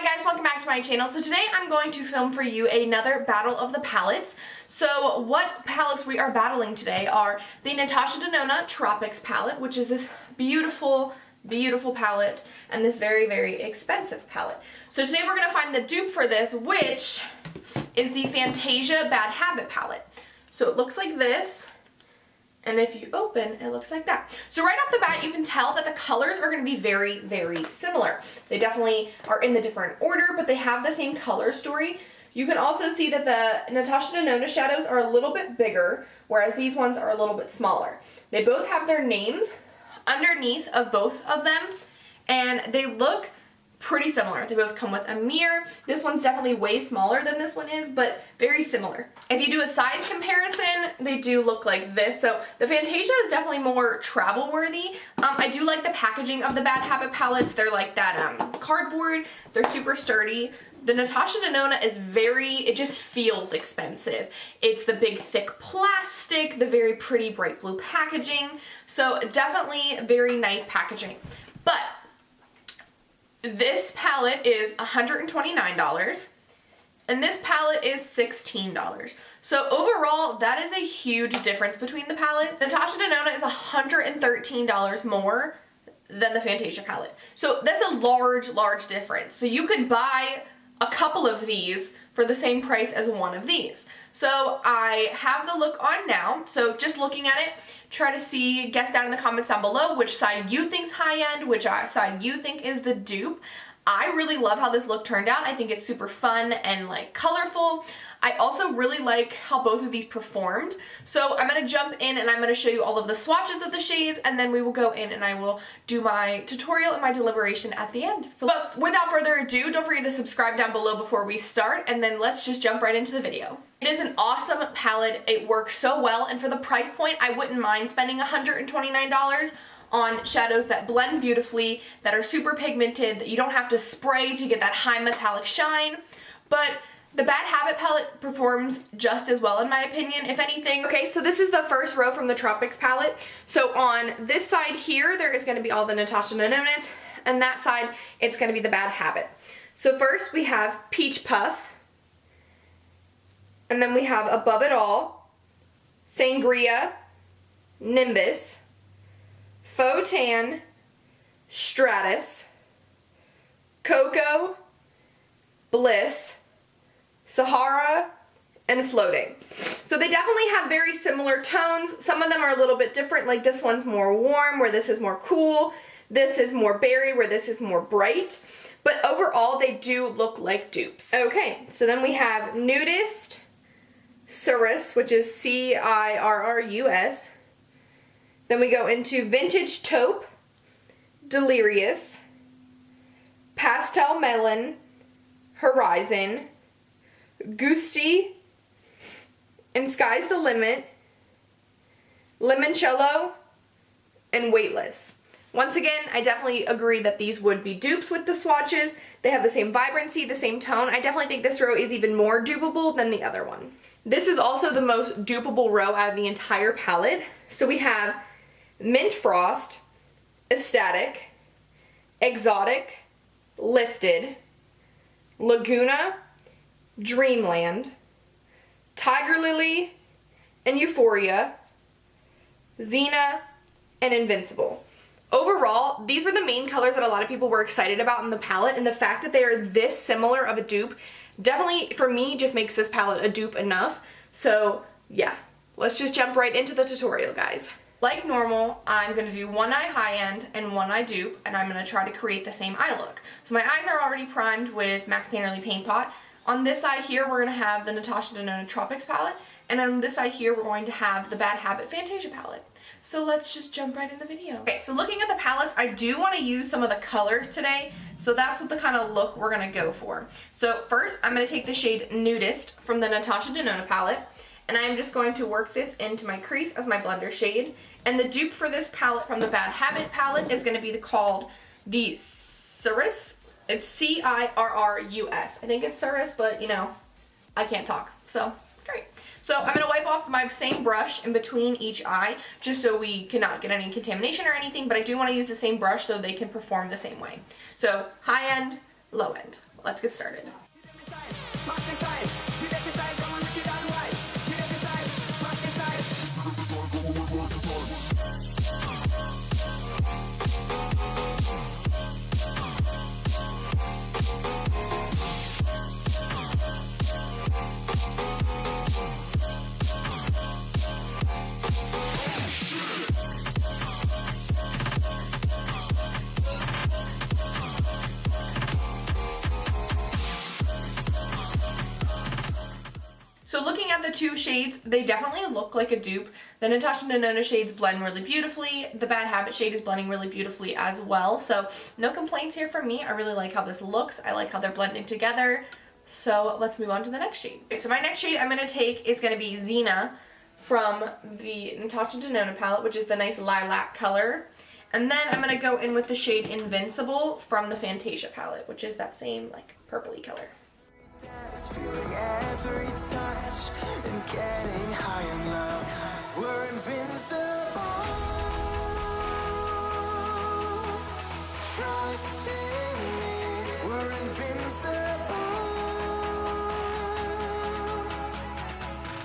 Hi guys, welcome back to my channel. So today I'm going to film for you another battle of the palettes. So what palettes we are battling today are the Natasha Denona Tropics palette, which is this beautiful, beautiful palette, and this very, very expensive palette. So today we're going to find the dupe for this, which is the Fantasia Bad Habit palette. So it looks like this. And if you open, it looks like that. So right off the bat, you can tell that the colors are going to be very, very similar. They definitely are in the different order, but they have the same color story. You can also see that the Natasha Denona shadows are a little bit bigger, whereas these ones are a little bit smaller. They both have their names underneath of both of them, and they look pretty similar. They both come with a mirror. This one's definitely way smaller than this one is, but very similar. If you do a size comparison, they do look like this. So the Fantasia is definitely more travel worthy. I do like the packaging of the Bad Habit palettes. They're like that cardboard. They're super sturdy. The Natasha Denona is it just feels expensive. It's the big thick plastic, the very pretty bright blue packaging. So definitely very nice packaging. But this palette is $129 and this palette is $16. So overall, that is a huge difference between the palettes. Natasha Denona is $113 more than the Fantasia palette. So that's a large, large difference. So you could buy a couple of these for the same price as one of these. So I have the look on now. So just looking at it, try to guess down in the comments down below which side you think's high end, which side you think is the dupe. I really love how this look turned out. I think it's super fun and like colorful. I also really like how both of these performed. So I'm going to jump in and I'm going to show you all of the swatches of the shades, and then we will go in and I will do my tutorial and my deliberation at the end. So but without further ado, don't forget to subscribe down below before we start, and then let's just jump right into the video. It is an awesome palette. It works so well, and for the price point, I wouldn't mind spending $129 on shadows that blend beautifully, that are super pigmented, that you don't have to spray to get that high metallic shine. But the Bad Habit palette performs just as well in my opinion, if anything. Okay, so this is the first row from the Tropics palette. So on this side here, there is going to be all the Natasha Denonas, and that side, it's going to be the Bad Habit. So first we have Peach Puff, and then we have Above It All, Sangria, Nimbus, Faux Tan, Stratus, Cocoa, Bliss, Sahara, and Floating. So they definitely have very similar tones. Some of them are a little bit different, like this one's more warm, where this is more cool. This is more berry, where this is more bright. But overall, they do look like dupes. Okay, so then we have Nudist, Cirrus, which is C-I-R-R-U-S. Then we go into Vintage Taupe, Delirious, Pastel Melon, Horizon, Gusti, and Sky's the Limit, Limoncello, and Weightless. Once again, I definitely agree that these would be dupes with the swatches. They have the same vibrancy, the same tone. I definitely think this row is even more dupeable than the other one. This is also the most dupeable row out of the entire palette. So we have Mint Frost, Ecstatic, Exotic, Lifted, Laguna, Dreamland, Tiger Lily, and Euphoria, Xena, and Invincible. Overall, these were the main colors that a lot of people were excited about in the palette, and the fact that they are this similar of a dupe definitely, for me, just makes this palette a dupe enough. So yeah, let's just jump right into the tutorial, guys. Like normal, I'm going to do one eye high end and one eye dupe, and I'm going to try to create the same eye look. So my eyes are already primed with Max Painterly Paint Pot. On this side here, we're going to have the Natasha Denona Tropics palette, and on this side here, we're going to have the Bad Habit Fantasia palette. So let's just jump right in the video. Okay, so looking at the palettes, I do want to use some of the colors today, so that's what the kind of look we're going to go for. So first, I'm going to take the shade Nudist from the Natasha Denona palette, and I'm just going to work this into my crease as my blender shade. And the dupe for this palette from the Bad Habit palette is going to be called the Cirrus. It's C-I-R-R-U-S. I think it's Cirrus, but you know, I can't talk, so great. So I'm going to wipe off my same brush in between each eye, just so we cannot get any contamination or anything, but I do want to use the same brush so they can perform the same way. So high end, low end. let's get started. So looking at the two shades, they definitely look like a dupe. The Natasha Denona shades blend really beautifully. The Bad Habit shade is blending really beautifully as well. So no complaints here from me. I really like how this looks. I like how they're blending together. So let's move on to the next shade. Okay, so my next shade I'm going to take is going to be Xena from the Natasha Denona palette, which is the nice lilac color. And then I'm going to go in with the shade Invincible from the Fantasia palette, which is that same like purpley color. Feeling every touch and getting high in love. We're invincible. Trust in me. We're invincible.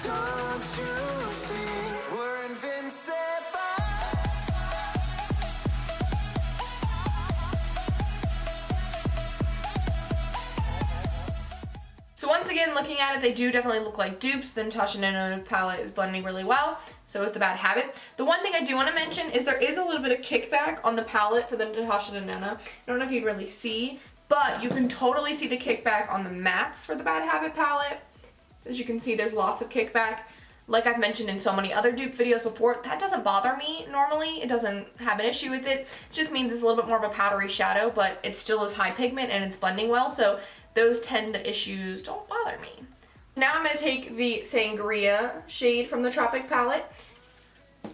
Don't you see? We're invincible. So once again, looking at it, they do definitely look like dupes. The Natasha Denona palette is blending really well. So is the Bad Habit. The one thing I do want to mention is there is a little bit of kickback on the palette for the Natasha Denona. I don't know if you'd really see, but you can totally see the kickback on the mattes for the Bad Habit palette. As you can see, there's lots of kickback. Like I've mentioned in so many other dupe videos before, that doesn't bother me normally. It doesn't have an issue with it. It just means it's a little bit more of a powdery shadow, but it still is high pigment and it's blending well. So those issues don't bother me. Now I'm going to take the Sangria shade from the Tropics palette.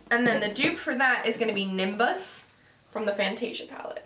And then the dupe for that is going to be Nimbus from the Fantasia palette.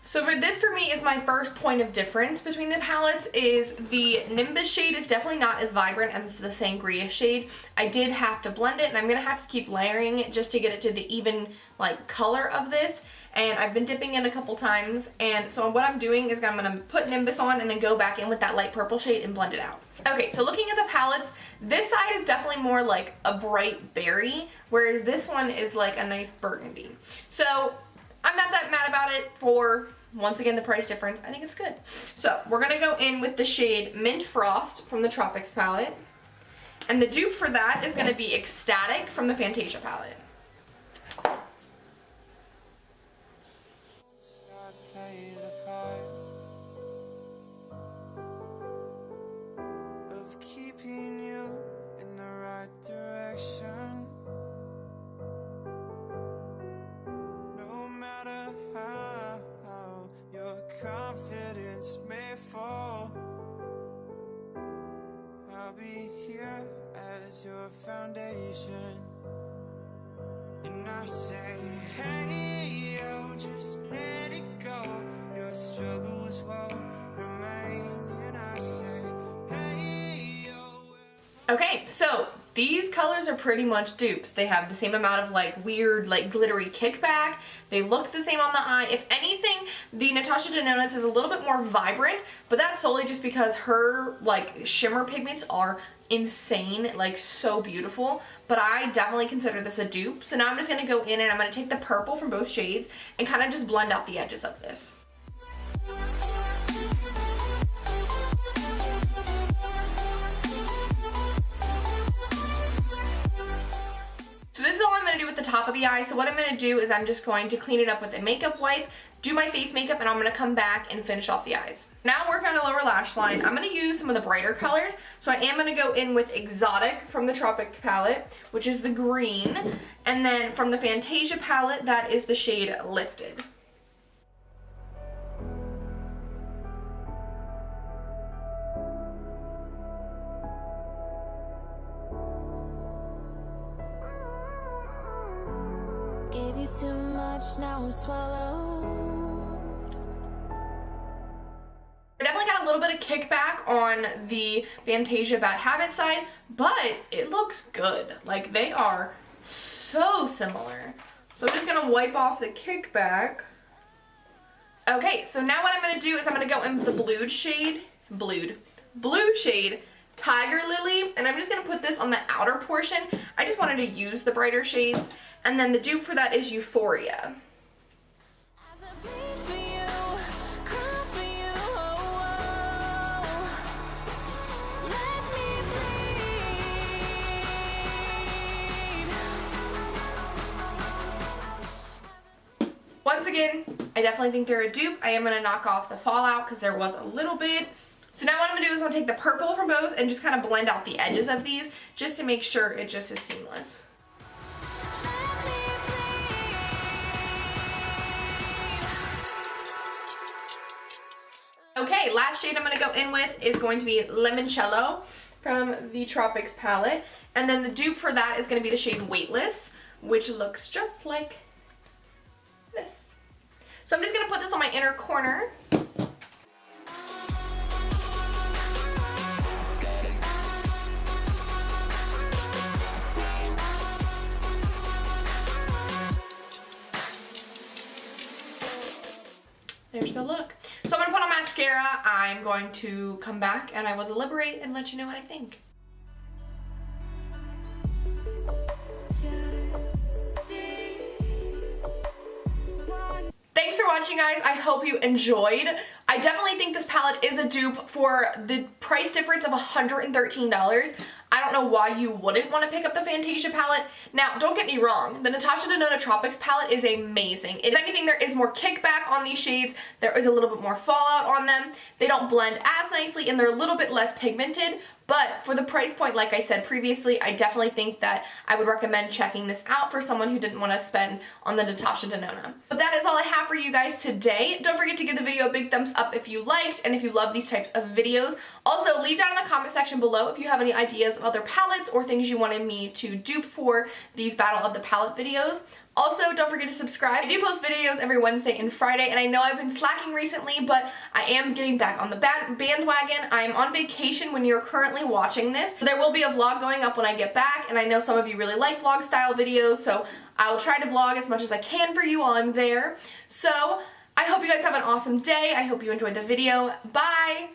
So for this, for me, is my first point of difference between the palettes is the Nimbus shade is definitely not as vibrant as the Sangria shade. I did have to blend it, and I'm going to have to keep layering it just to get it to the even like color of this. And I've been dipping in a couple times, and so what I'm doing is I'm going to put Nimbus on and then go back in with that light purple shade and blend it out. Okay, so looking at the palettes, this side is definitely more like a bright berry, whereas this one is like a nice burgundy. So I'm not that mad about it for, once again, the price difference. I think it's good. So we're going to go in with the shade Mint Frost from the Tropics palette. And the dupe for that is going to be Ecstatic from the Fantasia palette. Keeping you in the right direction, no matter how your confidence may fall, I'll be here as your foundation. And I say, hey, yo, just let it go. Your struggles won't remain. And I say, okay, so these colors are pretty much dupes. They have the same amount of like weird, like glittery kickback. They look the same on the eye. If anything, the Natasha Denona is a little bit more vibrant, but that's solely just because her like shimmer pigments are insane, like so beautiful. But I definitely consider this a dupe. So now I'm just gonna go in and I'm gonna take the purple from both shades and kind of just blend out the edges of this. So this is all I'm going to do with the top of the eye. So what I'm going to do is I'm just going to clean it up with a makeup wipe, do my face makeup, and I'm going to come back and finish off the eyes. Now I'm working on the lower lash line. I'm going to use some of the brighter colors. So I am going to go in with Exotic from the Tropics palette, which is the green. And then from the Fantasia palette, that is the shade Lifted. Gave you too much, now I'm swallowed. I definitely got a little bit of kickback on the Fantasia Bad Habit side, but it looks good. Like, they are so similar. So I'm just gonna wipe off the kickback. Okay, so now what I'm gonna do is I'm gonna go in with the blue shade Tiger Lily, and I'm just gonna put this on the outer portion. I just wanted to use the brighter shades. And then the dupe for that is Euphoria. As I bleed for you, cry for you, oh, oh. Let me bleed. Once again, I definitely think they're a dupe. I am going to knock off the fallout because there was a little bit. So now what I'm going to do is I'm going to take the purple from both and just kind of blend out the edges of these just to make sure it just is seamless. Okay, last shade I'm going to go in with is going to be Limoncello from the Tropics palette. And then the dupe for that is going to be the shade Weightless, which looks just like this. So I'm just going to put this on my inner corner. There's the look. So I'm going to put on mascara. I'm going to come back and I will deliberate and let you know what I think. Thanks for watching, guys. I hope you enjoyed. I definitely think this palette is a dupe for the price difference of $113. I don't know why you wouldn't want to pick up the Fantasia palette. Now, don't get me wrong, the Natasha Denona Tropics palette is amazing. If anything, there is more kickback on these shades. There is a little bit more fallout on them. They don't blend as nicely and they're a little bit less pigmented. But for the price point, like I said previously, I definitely think that I would recommend checking this out for someone who didn't want to spend on the Natasha Denona. But that is all I have for you guys today. Don't forget to give the video a big thumbs up if you liked and if you love these types of videos. Also, leave down in the comment section below if you have any ideas of other palettes or things you wanted me to dupe for these Battle of the Palette videos. Also, don't forget to subscribe. I do post videos every Wednesday and Friday, and I know I've been slacking recently, but I am getting back on the bandwagon. I'm on vacation when you're currently watching this. So there will be a vlog going up when I get back, and I know some of you really like vlog style videos, so I'll try to vlog as much as I can for you while I'm there. So I hope you guys have an awesome day. I hope you enjoyed the video. Bye!